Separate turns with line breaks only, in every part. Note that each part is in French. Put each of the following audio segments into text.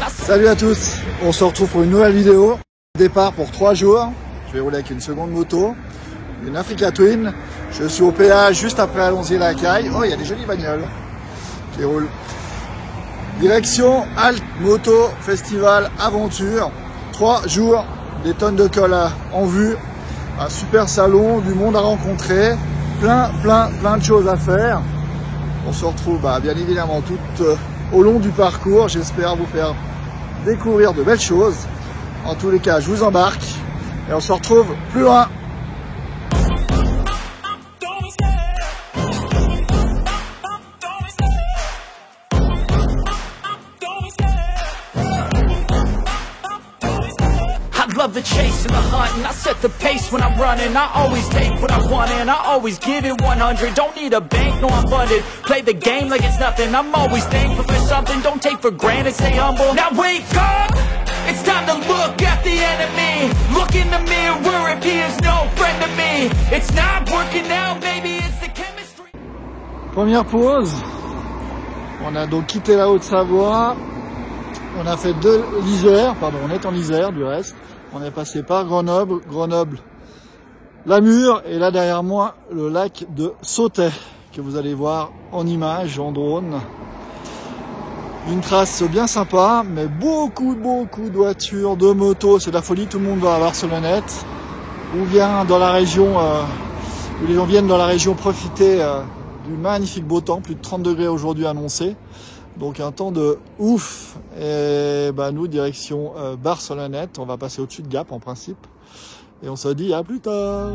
Salut à tous, on se retrouve pour une nouvelle vidéo. Départ pour 3 jours. Je vais rouler avec une seconde moto, une Africa Twin. Je suis au péage juste après Allons-y-la-Caille. Oh, il y a des jolies bagnoles qui roulent. Direction Alt Moto Festival Aventure. 3 jours, des tonnes de colle en vue. Un super salon, du monde à rencontrer. Plein de choses à faire. On se retrouve bien évidemment tout au long du parcours. J'espère vous faire découvrir de belles choses. En tous les cas, je vous embarque et on se retrouve plus loin.
Love the chase and the hunt, and I set the pace when I'm running. I always take what I want and I always give it 100. Don't need a bank, no I'm funded. Play the game like it's nothing. I'm always thankful for something. Don't take for granted, stay humble. Now wake up, it's time to look at the enemy. Look in the mirror if he is no friend to me. It's not working out, maybe it's the chemistry.
Première pause. On a donc quitté la Haute-Savoie. On a fait l'Isère, pardon, on est en Isère du reste. On est passé par Grenoble, Lamure et là derrière moi le lac de Sautet que vous allez voir en image, en drone. Une trace bien sympa, mais beaucoup de voitures, de motos, c'est de la folie. Tout le monde va à Barcelonnette ou vient dans la région, où les gens viennent dans la région profiter du magnifique beau temps, plus de 30 degrés aujourd'hui annoncé. Donc un temps de ouf. Et nous direction Barcelonnette, on va passer au-dessus de Gap en principe. Et on se dit à plus tard.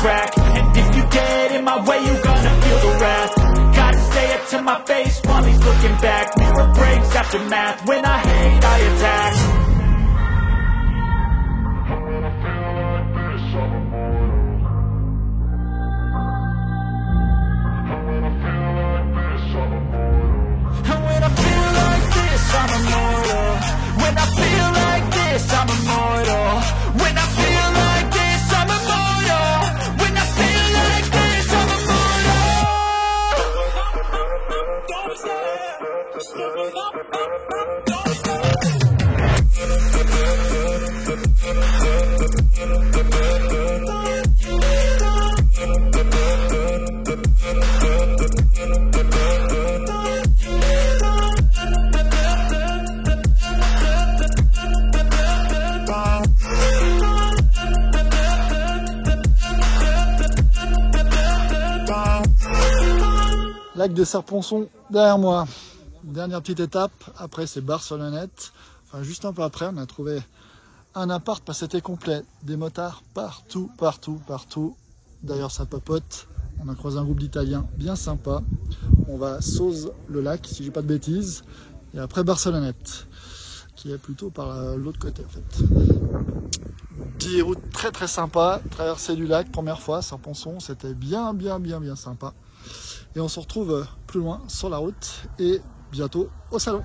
And if you get in my way, you're gonna feel the wrath. Gotta stay up to my face while he's looking back. Mirror breaks after math. When I hate, I attack. And when I feel like this, I'm immortal. When I feel like this, I'm immortal. When I feel like this, I'm immortal. When I feel like this, I'm immortal. Don't stop, just give it up, don't stop.
Lac de Serponçon derrière moi. Dernière petite étape, après c'est Barcelonnette. Enfin juste un peu après, on a trouvé un appart parce que c'était complet. Des motards partout. D'ailleurs ça papote. On a croisé un groupe d'Italiens bien sympa. On va Sauze le lac, si j'ai pas de bêtises. Et après Barcelonnette, qui est plutôt par l'autre côté en fait. Petite route très sympa. Traversée du lac, première fois, Serponçon. C'était bien sympa. Et on se retrouve plus loin sur la route et bientôt au salon.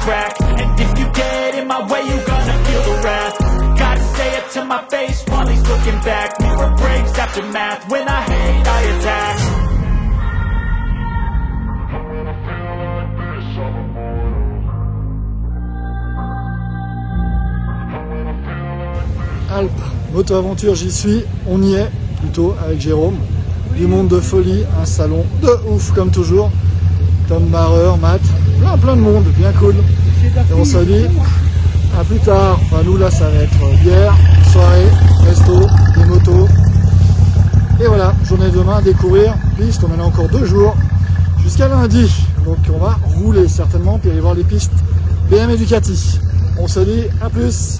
crack. And if you get in my way, you gonna feel the wrath. Gotta say it to my face while he's looking back. Mirror breaks after math. When I hate, I attack.
Alpes, moto-aventure, j'y suis, on y est plutôt avec Jérôme. Du monde de folie, un salon de ouf comme toujours. Tom Barreur, Matt, plein de monde, bien cool. Et on se dit à plus tard. Enfin nous là ça va être bière, soirée, resto, des motos. Et voilà, journée de demain, découvrir, piste, on en a encore 2 jours jusqu'à lundi. Donc on va rouler certainement puis aller voir les pistes BM et Ducati. On se dit à plus.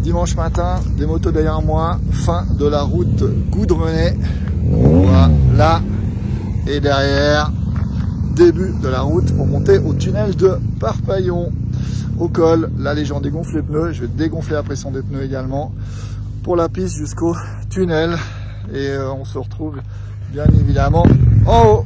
Dimanche matin, des motos derrière moi, fin de la route goudronnée, on voit là, et derrière, début de la route pour monter au tunnel de Parpaillon. Au col, là les gens dégonflent les pneus, je vais dégonfler la pression des pneus également, pour la piste jusqu'au tunnel, et on se retrouve bien évidemment en haut.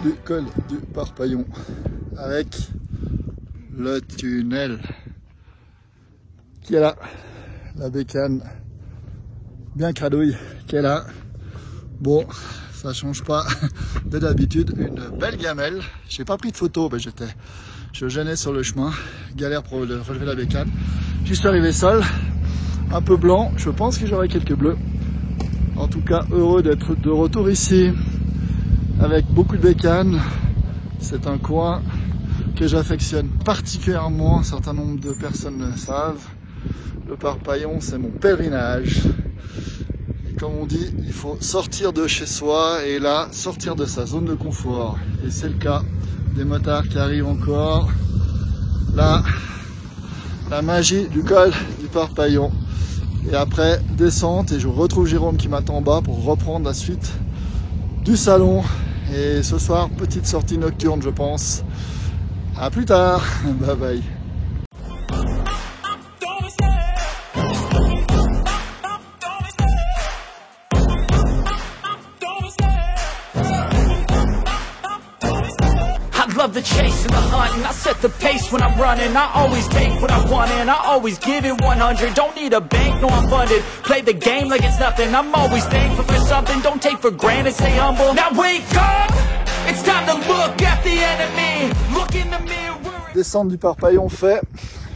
du col du Parpaillon avec le tunnel qui est là, la bécane bien cradouille qui est là. Bon, ça change pas de d'habitude, une belle gamelle. J'ai pas pris de photo, ben je gênais sur le chemin, galère pour relever la bécane. J'y suis arrivé seul, un peu blanc, je pense que j'aurai quelques bleus. En tout cas, heureux d'être de retour ici avec beaucoup de bécanes. C'est un coin que j'affectionne particulièrement, un certain nombre de personnes le savent. Le Parpaillon, c'est mon pèlerinage. Et comme on dit, il faut sortir de chez soi et là, sortir de sa zone de confort. Et c'est le cas des motards qui arrivent encore. Là, la magie du col du Parpaillon. Et après, descente et je retrouve Jérôme qui m'attend en bas pour reprendre la suite du salon. Et ce soir, petite sortie nocturne, je pense. À plus tard. Bye bye.
Love the chase and the hunt, and I set the pace when I'm running. I always take what I want and I always give it 100. Don't need a bank, no I'm funded. Play the game like it's nothing. I'm always thankful for something. Don't take for granted, stay humble. Now wake up, it's time to look at the enemy. Look in the mirror.
Descente du Parpaillon fait,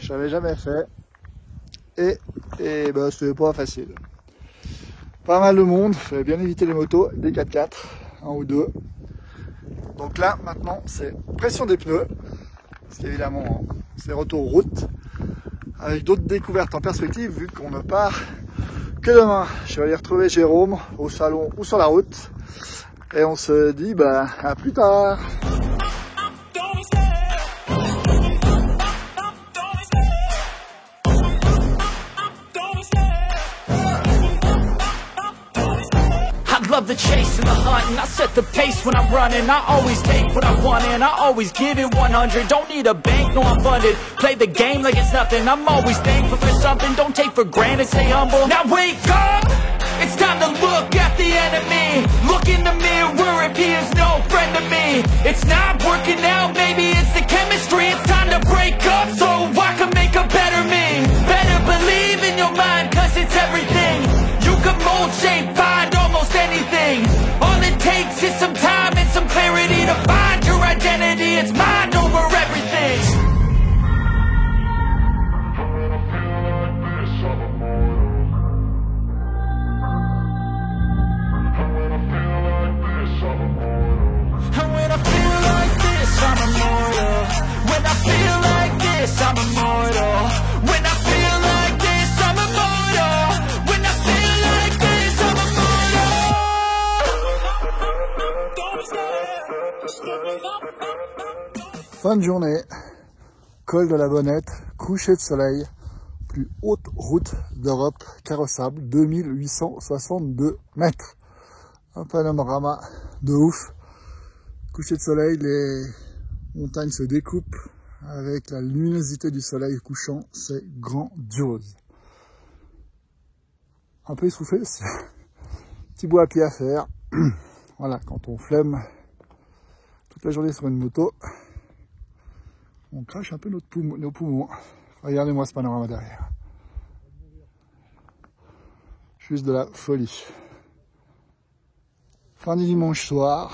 j'avais jamais fait. Et ben c'était pas facile. Pas mal de monde, fallait bien éviter les motos, des 4x4, un ou deux. Donc là, maintenant, c'est pression des pneus, parce qu'évidemment, c'est retour route, avec d'autres découvertes en perspective, vu qu'on ne part que demain. Je vais aller retrouver Jérôme au salon ou sur la route, et on se dit, bah, à plus tard.
Love the chase and the hunt, and I set the pace when I'm running. I always take what I want and I always give it 100. Don't need a bank, no I'm funded. Play the game like it's nothing. I'm always thankful for something. Don't take for granted, stay humble. Now wake up, it's time to look at the enemy. Look in the mirror if he is no friend to me. It's not working out, maybe it's the chemistry. It's time to break up so I can make a better me. Better believe in your mind, cause it's everything. You can mold, shape, find almost anything. All it takes is some time and some clarity to find your identity. It's mind over everything. And when I feel like this, I'm immortal. When I feel like this, I'm immortal. When I feel like this, I'm immortal. When I feel like this, I'm immortal.
Fin de journée, col de la Bonnette, coucher de soleil, plus haute route d'Europe carrossable, 2862 mètres. Un panorama de ouf. Coucher de soleil, les montagnes se découpent avec la luminosité du soleil couchant, c'est grandiose. Un peu essoufflé aussi. Petit bout à pied à faire. Voilà, quand on flemme toute la journée sur une moto, on crache un peu nos poumons. Regardez-moi ce panorama derrière. Juste de la folie. Fin du dimanche soir.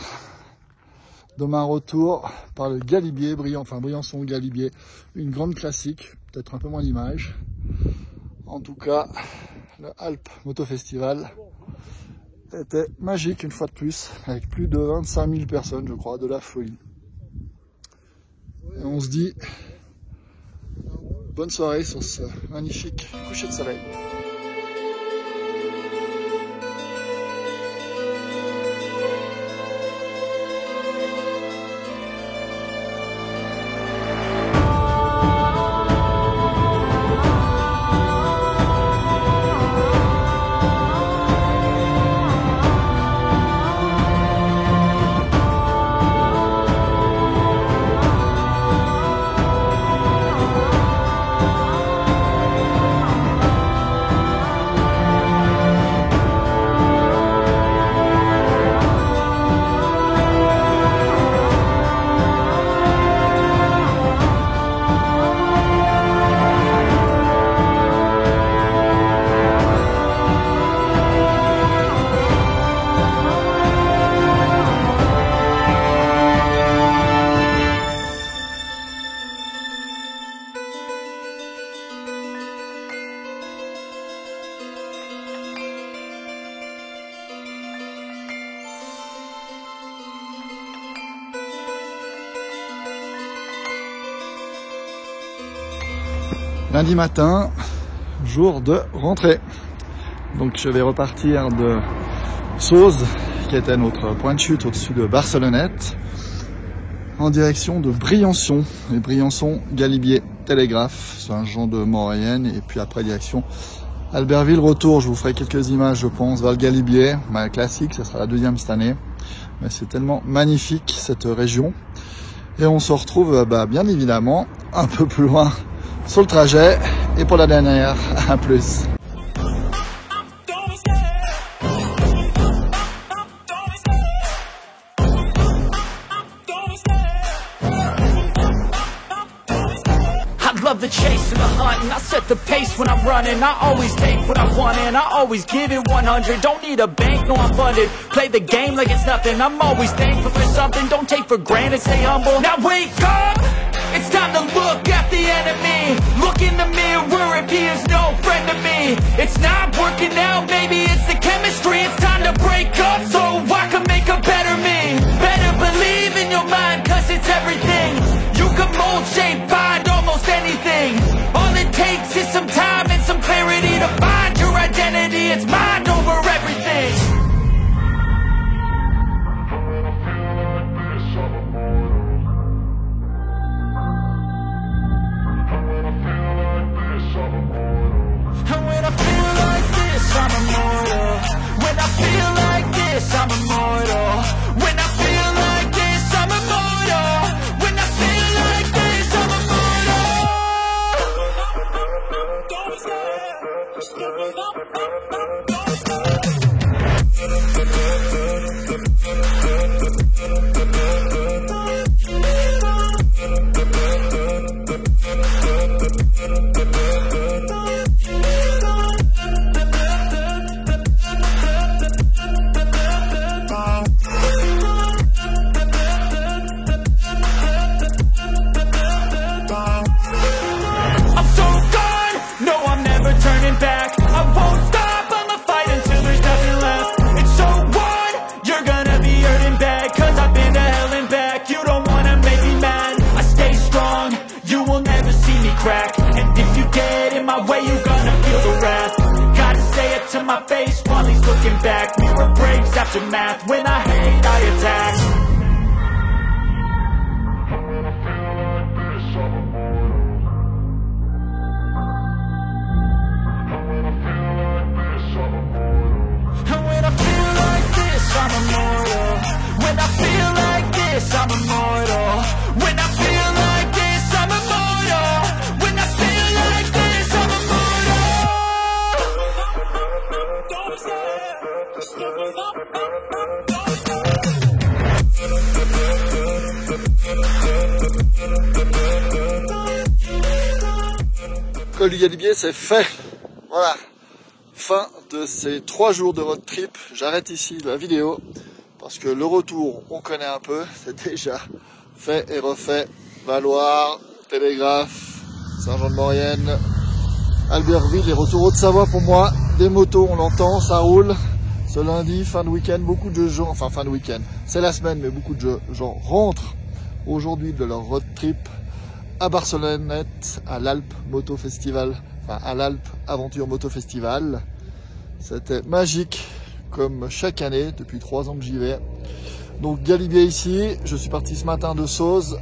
Demain retour par le Galibier, Briançon Galibier, une grande classique, peut-être un peu moins d'image. En tout cas, le Alpes Moto Festival était magique une fois de plus, avec plus de 25 000 personnes, je crois, de la folie. Et on se dit bonne soirée sur ce magnifique coucher de soleil. Lundi matin, jour de rentrée. Donc je vais repartir de Sauze, qui était notre point de chute au-dessus de Barcelonnette, en direction de Briançon, et Briançon, Galibier, Télégraphe, Saint-Jean-de-Maurienne, et puis après direction Albertville, retour. Je vous ferai quelques images, je pense, vers le Galibier, classique, ce sera la deuxième cette année, mais c'est tellement magnifique cette région. Et on se retrouve bien évidemment un peu plus loin sur le trajet, et pour la dernière, à plus.
Love the chase and the hunt, and I set the pace when I'm running. I always take what I want and I always give it 100. Don't need a bank, no I'm funded. Play the game like it's nothing. I'm always thankful for something. Don't take for granted, stay humble. Now wake up, it's time to look at the enemy. Look in the mirror if he is no friend to me. It's not working out, maybe it's the chemistry. It's time to break up so I can make a better me. Better believe in your mind, cause it's everything. You can mold, shape, find almost anything. All it takes is some time and some clarity to find your identity. It's mind over everything. And when I feel like this, I'm immortal. When I feel like this, I'm immortal. When I feel like this, I'm immortal. When I feel like this, I'm immortal. Don't stop, don't crack. And if you get in my way, you gonna feel the wrath. Gotta say it to my face while he's looking back. Mirror breaks after math. When I hate, I attack. And when I feel like this, I'm immortal. When I feel like this, I'm immortal. When I feel like this, I'm immortal. When I feel like this, I'm immortal. Don't
stop. Col du Galibier, c'est fait. Voilà. Fin de ces 3 jours de road trip. J'arrête ici la vidéo parce que le retour, on connaît un peu, c'est déjà fait et refait. Valoir, Télégraphe, Saint-Jean-de-Maurienne, Albertville, les retours Haute-Savoie pour moi. Des motos, on l'entend, ça roule. Ce lundi, fin de week-end, beaucoup de gens, enfin fin de week-end, c'est la semaine, mais beaucoup de gens rentrent aujourd'hui de leur road trip à Barcelonnette, à l'Alpe Moto Festival, enfin à l'Alpe Aventure Moto Festival. C'était magique, comme chaque année, depuis 3 ans que j'y vais. Donc Galibier ici, je suis parti ce matin de Sauze,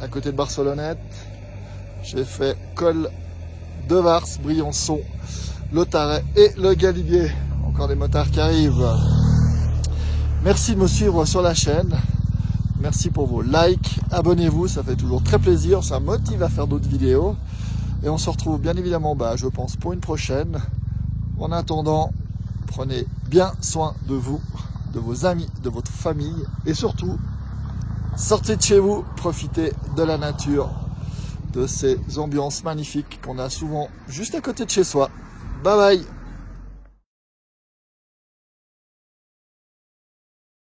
à côté de Barcelonnette. J'ai fait col de Vars, Briançon, le Tarret et le Galibier. Encore des motards qui arrivent. Merci de me suivre sur la chaîne. Merci pour vos likes. Abonnez-vous, ça fait toujours très plaisir. Ça motive à faire d'autres vidéos. Et on se retrouve bien évidemment, je pense, pour une prochaine. En attendant, prenez bien soin de vous, de vos amis, de votre famille. Et surtout, sortez de chez vous, profitez de la nature, de ces ambiances magnifiques qu'on a souvent juste à côté de chez soi. Bye bye!